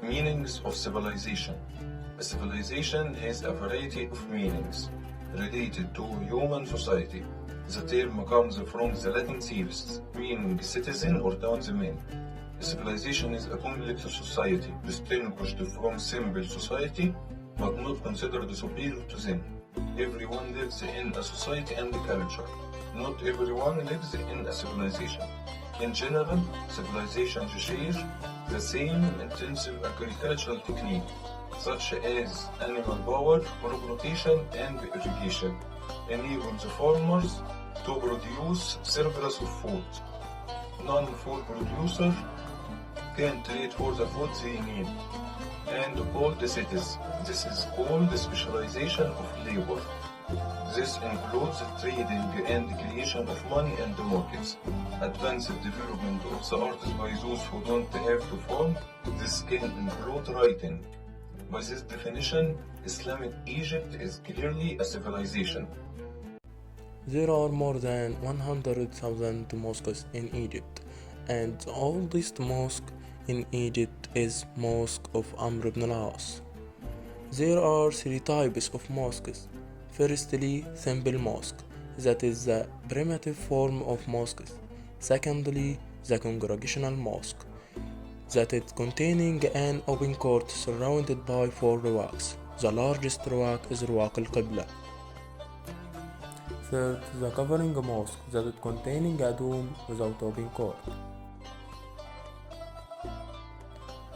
Meanings of civilization. A civilization has a variety of meanings related to human society. The term comes from the Latin civis, meaning citizen or townsman. A civilization is a complex society distinguished from simple society but not considered superior to them. Everyone lives in a society and culture. Not everyone lives in a civilization. In general, civilizations share the same intensive agricultural technique, such as animal power, crop rotation, and irrigation, enables farmers to produce surplus of food. Non-food producers can trade for the food they need, and build cities. This is called the specialization of labor. This includes trading and creation of money and markets, advanced development of the arts by those who don't have to farm. This can include writing. By this definition, Islamic Egypt is clearly a civilization. There are more than 100,000 mosques in Egypt, and the oldest mosque in Egypt is Mosque of Amr ibn al-As. There are three types of mosques. Firstly, simple mosque, that is the primitive form of mosques. Secondly, the congregational mosque, that is containing an open court surrounded by four ruwaks. The largest ruwak is Ruwak al-Qibla. Third, the covering mosque, that is containing a dome without open court.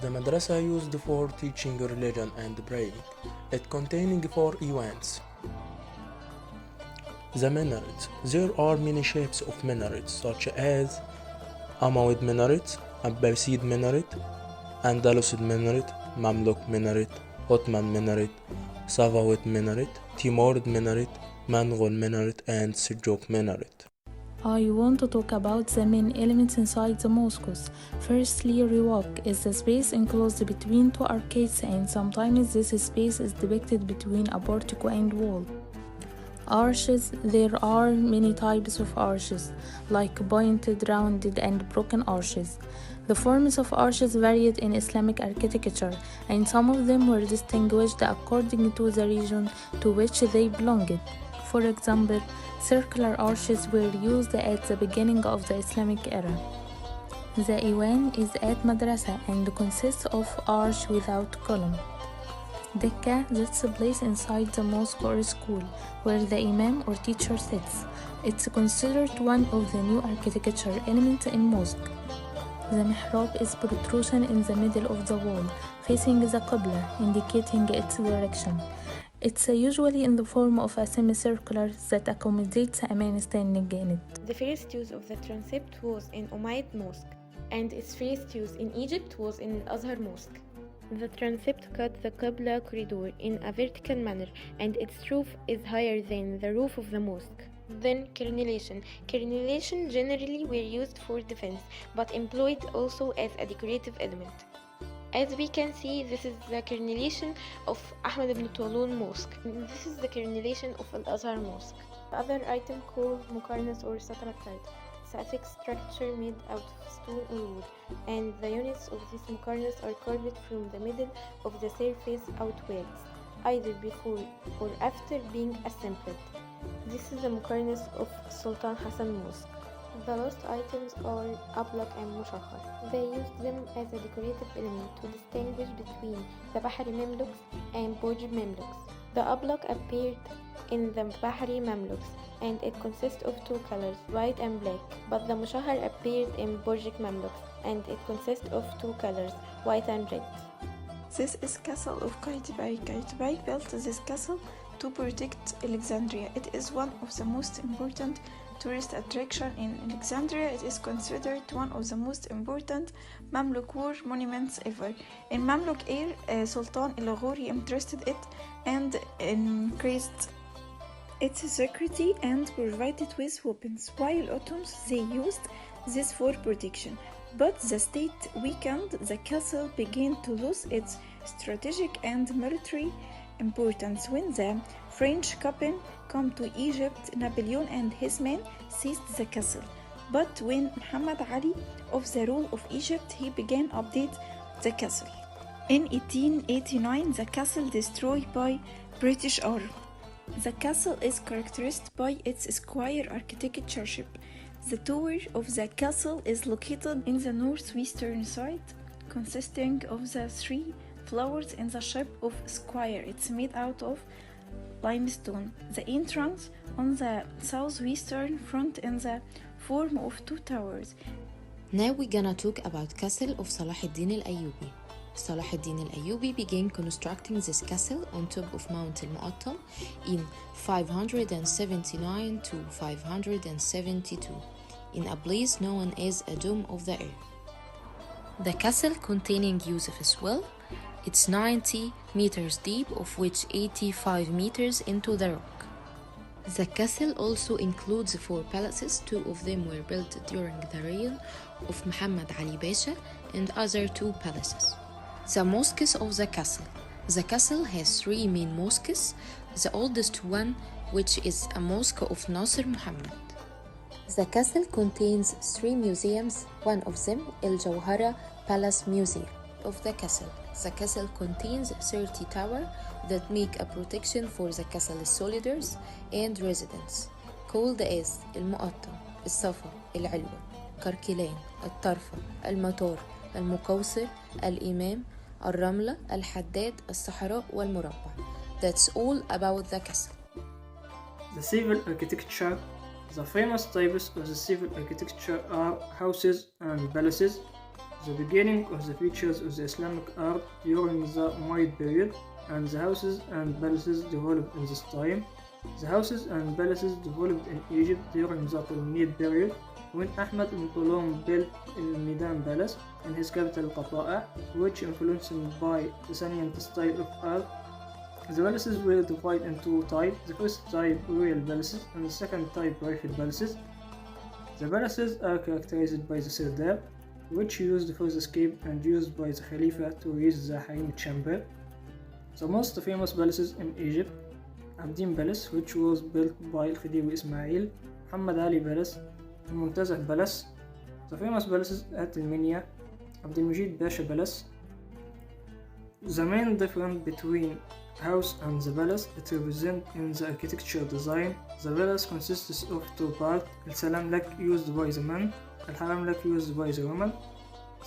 The madrasa used for teaching religion and praying, it containing four events. The minarets. There are many shapes of minarets, such as Umayyad minaret, Abbasid minaret, Andalusid minaret, Mamluk minaret, Ottoman minaret, Safavid minaret, Timurid minaret, Mongol minaret, and Seljuk minaret. I want to talk about the main elements inside the mosques. Firstly, riwaq is the space enclosed between two arcades, and sometimes this space is depicted between a portico and wall. Arches. There are many types of arches, like pointed, rounded, and broken arches. The forms of arches varied in Islamic architecture, and some of them were distinguished according to the region to which they belonged. For example, circular arches were used at the beginning of the Islamic era. The Iwan is at madrasa and consists of arch without column. Dekka, that's a place inside the mosque or school where the imam or teacher sits. It's considered one of the new architecture elements in mosque. The mihrab is protrusion in the middle of the wall, facing the qibla, indicating its direction. It's usually in the form of a semicircular that accommodates a man standing in it. The first use of the transept was in Umayyad Mosque, and its first use in Egypt was in Al-Azhar Mosque. The transept cut the Qibla corridor in a vertical manner, and its roof is higher than the roof of the mosque. Then crenellation. Crenellation generally were used for defense, but employed also as a decorative element. As we can see, this is the crenellation of Ahmad ibn Tulun Mosque. This is the crenellation of Al-Azhar Mosque. The other item called muqarnas or stalactite. It's a thick structure made out of stone or wood, and the units of this muqarnas are carved from the middle of the surface outwards, either before or after being assembled. This is the muqarnas of Sultan Hassan Mosque. The last items are ablaq and mushahar. They used them as a decorative element to distinguish between the Bahri Mamluks and Burj Mamluks. The ablaq appeared in the Bahri Mamluks, and it consists of two colors, white and black, but the mushahar appeared in Burj Mamluks, and it consists of two colors, white and red. This is castle of Qaitbay. Qaitbay built this castle to protect Alexandria. It is one of the most important tourist attraction in Alexandria. It is considered one of the most important Mamluk war monuments ever. In Mamluk era, Sultan al-Ghuri interested it and increased its security and provided with weapons, while Ottomans they used this for protection. But the state weakened, the castle began to lose its strategic and military importance. When the French captain came to Egypt, Napoleon and his men seized the castle. But when Muhammad Ali of the rule of Egypt, he began update the castle. In 1889, the castle destroyed by British army. The castle is characterized by its square architecture. The tower of the castle is located in the northwestern side, consisting of the three floors in the shape of a square. It's made out of limestone. The entrance on the southwestern front in the form of two towers. Now we're gonna talk about castle of Salah ad-Din al-Ayyubi. Salah ad-Din al-Ayyubi began constructing this castle on top of Mount al-Mu'attam in 579 to 572 in a place known as a Dome of the Air. The castle containing Yusuf's well, it's 90 meters deep, of which 85 meters into the rock. The castle also includes 4 palaces. 2 of them were built during the reign of Muhammad Ali Pasha and other 2 palaces. The mosques of the castle. The castle has 3 main mosques, the oldest one, which is a mosque of Nasr Muhammad. The castle contains 3 museums, one of them El Jawhara Palace Museum of the castle. The castle contains 30 towers that make a protection for the castle soldiers and residents, called as المقطم, الصفا, العلوة, كركلان, الطرفة, المطار, المقوصر, الإمام, الرملة, الحداد, الصحراء والمربع. That's all about the castle. The civil architecture. The famous types of the civil architecture are houses and palaces. The beginning of the features of the Islamic art during the Umayyad period, and the houses and palaces developed in this time. The houses and palaces developed in Egypt during the Ptolemaic period, when Ahmad ibn Tulum built El Midan Palace in his capital Qata'a, which influenced by the Sasanian style of art. The palaces were divided into 2 types. The first type, royal palaces, and the second type, private palaces. The palaces are characterized by the Sirdab, which used for the escape and used by the Khalifa to reach the Harim chamber. The most famous palaces in Egypt: Abdin Palace, which was built by Khedive Ismail, Muhammad Ali Palace, Muntazah Palace. The famous palaces at Minya, Abdul Majid Pasha Palace. The main difference between house and the palace it represents in the architecture design. The palace consists of 2 parts: Al Salam Lak used by the men, Al Haram Lak used by the women.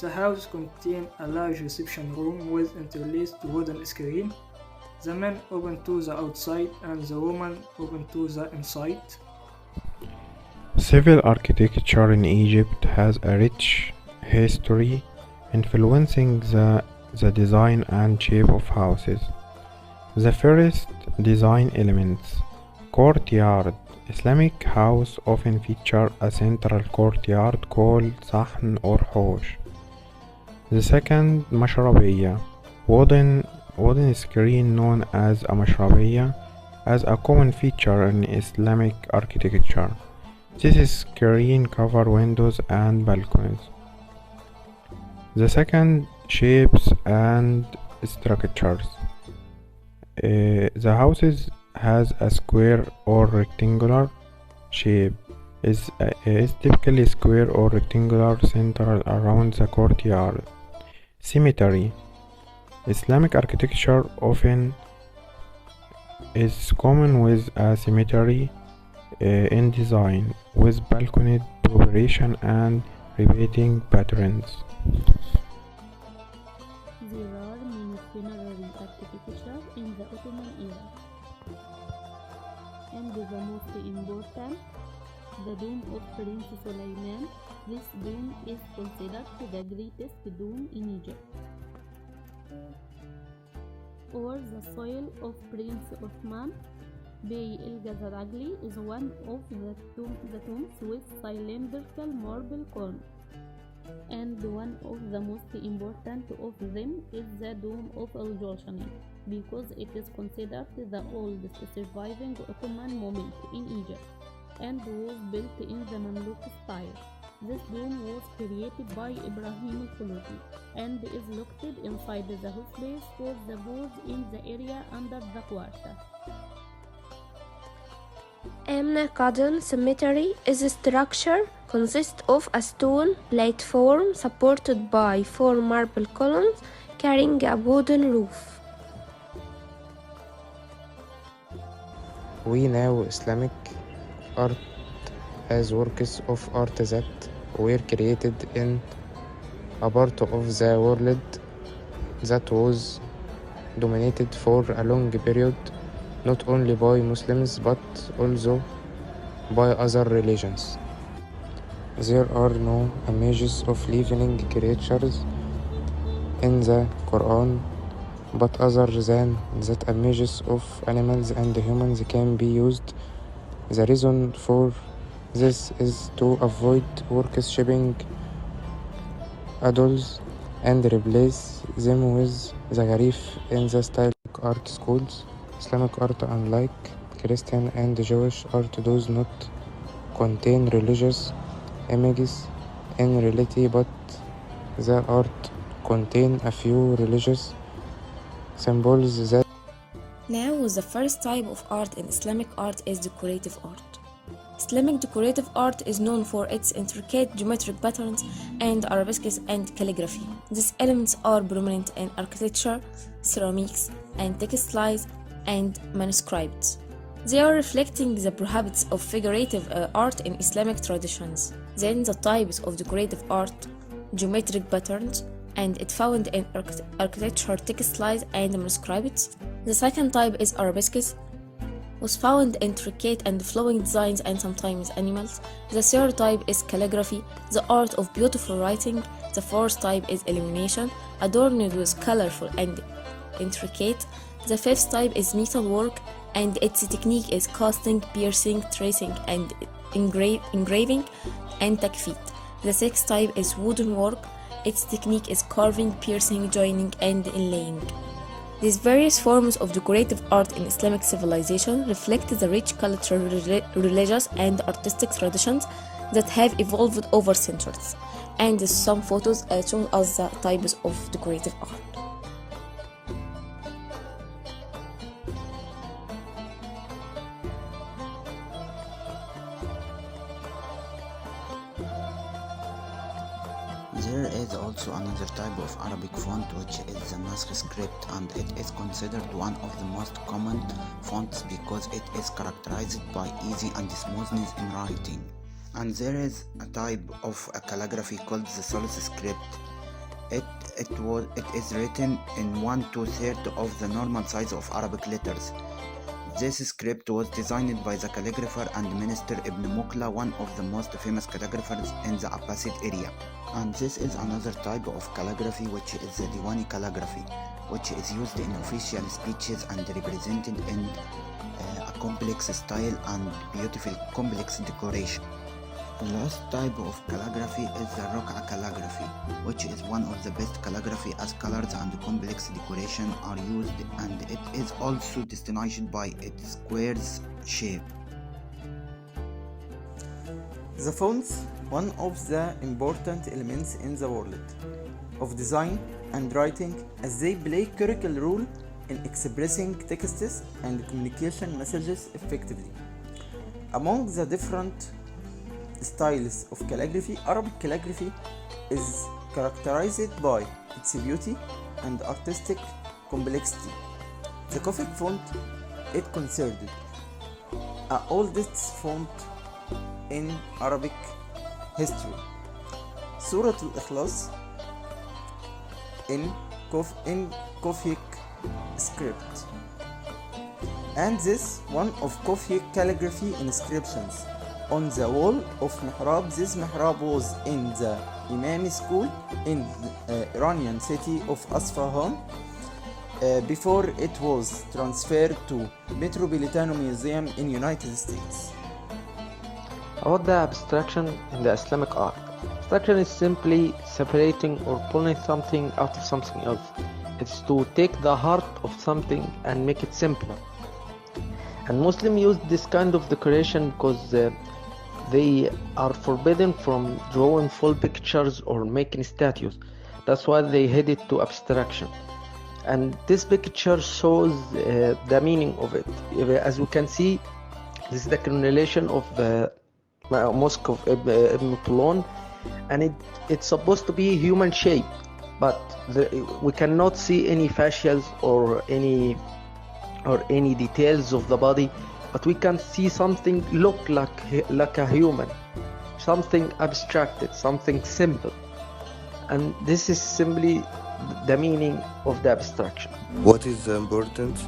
The house contains a large reception room with interlaced wooden screen. The men open to the outside and the women open to the inside. Civil architecture in Egypt has a rich history, influencing the design and shape of houses. The first design elements: courtyard. Islamic house often feature a central courtyard called sahn or hosh. The second, mashrabiyya. Wooden screen known as a mashrabiyya as a common feature in Islamic architecture. This screen covers windows and balconies. The second, shapes and structures. The houses has a square or rectangular shape. Is typically square or rectangular centered around the courtyard. Symmetry. Islamic architecture often is common with a symmetry in design, with balconied preparation and repeating patterns. There are many funerary architecture in the Ottoman era, and the most important, the Dome of Prince Suleiman. This dome is considered the greatest dome in Egypt. Or the soil of Prince Othman. Bey el-Ghazalagli is one of the tombs with cylindrical marble corners, and one of the most important of them is the Dome of al-Joshani, because it is considered the oldest surviving Ottoman monument in Egypt and was built in the Mamluk style. This dome was created by Ibrahim al-Khuluti and is located inside the house place for the boards in the area under the quarter. Garden cemetery is a structure consists of a stone platform supported by 4 marble columns carrying a wooden roof. We know Islamic art as works of art that were created in a part of the world that was dominated for a long period, not only by Muslims but also by other religions. There are no images of living creatures in the Quran, but other than that, images of animals and humans can be used. The reason for this is to avoid worshipping idols and replace them with the Gharif in the style of art schools. Islamic art, unlike Christian and Jewish art, does not contain religious images in reality, but the art contains a few religious symbols that. Now, the first type of art in Islamic art is decorative art. Islamic decorative art is known for its intricate geometric patterns and arabesques and calligraphy. These elements are prominent in architecture, ceramics, and textiles and manuscripts. They are reflecting the habits of figurative art in Islamic traditions. Then the types of decorative art, geometric patterns, and it found in architecture, textiles, and manuscripts. The second type is arabesques, was found intricate and flowing designs and sometimes animals. The third type is calligraphy, the art of beautiful writing. The fourth type is illumination, adorned with colorful and intricate. The fifth type is metalwork, and its technique is casting, piercing, tracing, and engraving, and takfit. The sixth type is wooden work. Its technique is carving, piercing, joining, and inlaying. These various forms of decorative art in Islamic civilization reflect the rich cultural, religious, and artistic traditions that have evolved over centuries. And some photos show us the types of decorative art. There is also another type of Arabic font, which is the Nasr script, and it is considered one of the most common fonts because it is characterized by easy and smoothness in writing. And there is a type of calligraphy called the Sulus script. It is written in 1/2 of the normal size of Arabic letters. This script was designed by the calligrapher and minister Ibn Muqla, one of the most famous calligraphers in the Abbasid area. And this is another type of calligraphy, which is the Diwani calligraphy, which is used in official speeches and represented in a complex style and beautiful complex decoration. The last type of calligraphy is the Raq'a calligraphy, which is one of the best calligraphy as colors and complex decoration are used, and it is also distinguished by its squares shape. The fonts, one of the important elements in the world of design and writing, as they play a critical role in expressing texts and communication messages effectively. Among the different styles of calligraphy, Arabic calligraphy is characterized by its beauty and artistic complexity. The Gothic font is considered the oldest font in Arabic history. Surah Al-Ikhlas in Gothic script, and this one of Gothic calligraphy inscriptions on the wall of mihrab. This mihrab was in the Imami school in the Iranian city of Isfahan before it was transferred to Metropolitan Museum in United States. About the abstraction in the Islamic art. Abstraction is simply separating or pulling something out of something else. It's to take the heart of something and make it simpler. And Muslims use this kind of decoration because they are forbidden from drawing full pictures or making statues. That's why they headed to abstraction. And this picture shows the meaning of it. As we can see, this is the crenellations of the mosque of Ibn Tulun, and it's supposed to be human shape. but we cannot see any fascias or any details of the body, but we can see something look like a human, something abstracted, something simple, and this is simply the meaning of the abstraction. What is the importance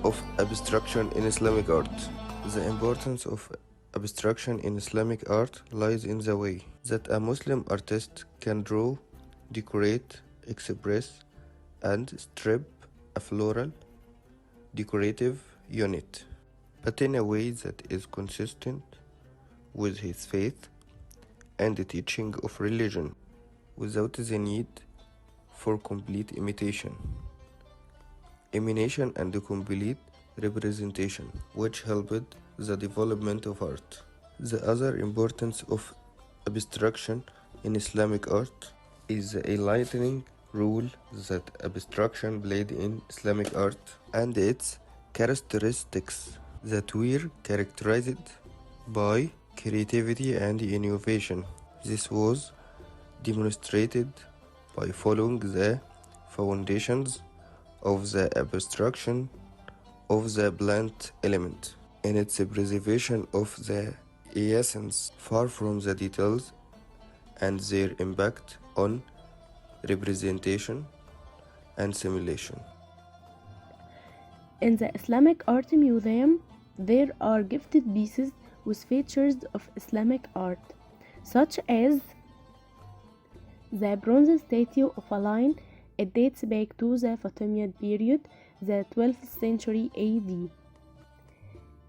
of abstraction in Islamic art? The importance of abstraction in Islamic art lies in the way that a Muslim artist can draw, decorate, express, and strip a floral, decorative unit, but in a way that is consistent with his faith and the teaching of religion, without the need for complete imitation, and complete representation, which helped the development of art. The other importance of abstraction in Islamic art is the enlightening role that abstraction played in Islamic art and its characteristics that were characterized by creativity and innovation. This was demonstrated by following the foundations of the abstraction of the plant element in its preservation of the essence, far from the details and their impact on representation and simulation. In the Islamic Art Museum, there are gifted pieces with features of Islamic art, such as the bronze statue of a lion. It dates back to the Fatimid period, the 12th century AD.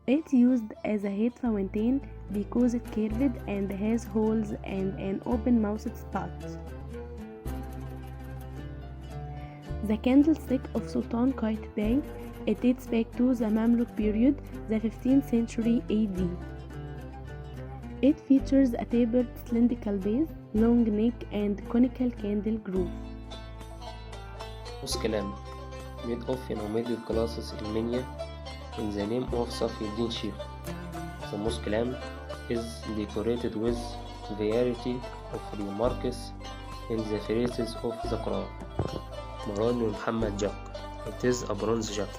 It's used as a head fountain because it's curved and has holes and an open-mouthed spout. The candlestick of Sultan Qaitbay, it dates back to the Mamluk period, the 15th century AD. It features a tapered cylindrical base, long neck, and conical candle groove. Mosque lamp, made of middle classes in Minya in the name of Safiuddin Sheikh. The mosque lamp is decorated with variety of remarks in the phrases of the Quran. Maran Muhammad Jack. It is a bronze jack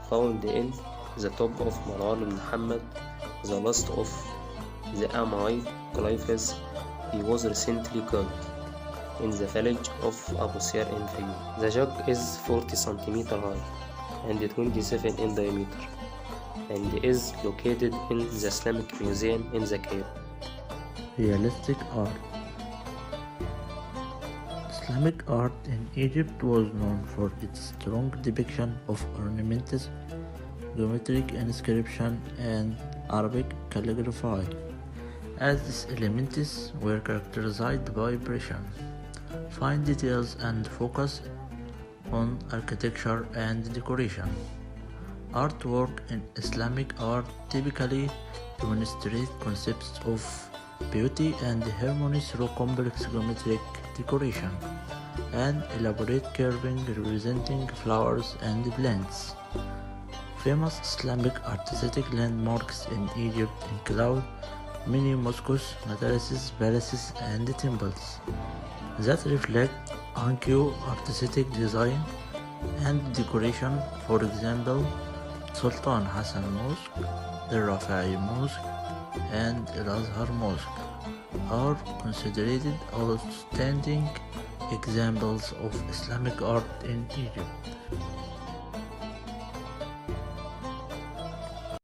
found in the top of Maran Muhammad, the last of the Umayyad caliphs. He was recently killed in the village of Abu Sir in Fayoum. The jack is 40 cm high and 27 in diameter and is located in the Islamic Museum in the Cairo. Realistic art. Islamic art in Egypt was known for its strong depiction of ornaments, geometric inscription, and Arabic calligraphy, as these elements were characterized by precision, fine details, and focus on architecture and decoration. Artwork in Islamic art typically demonstrates concepts of beauty and harmony through complex geometric decoration and elaborate carving representing flowers and plants. Famous Islamic artistic landmarks in Egypt include many mosques, madrasas, palaces, and temples that reflect ancient artistic design and decoration. For example, Sultan Hassan Mosque, the Rafa'i Mosque, and Al Azhar Mosque are considered outstanding examples of Islamic art in Egypt.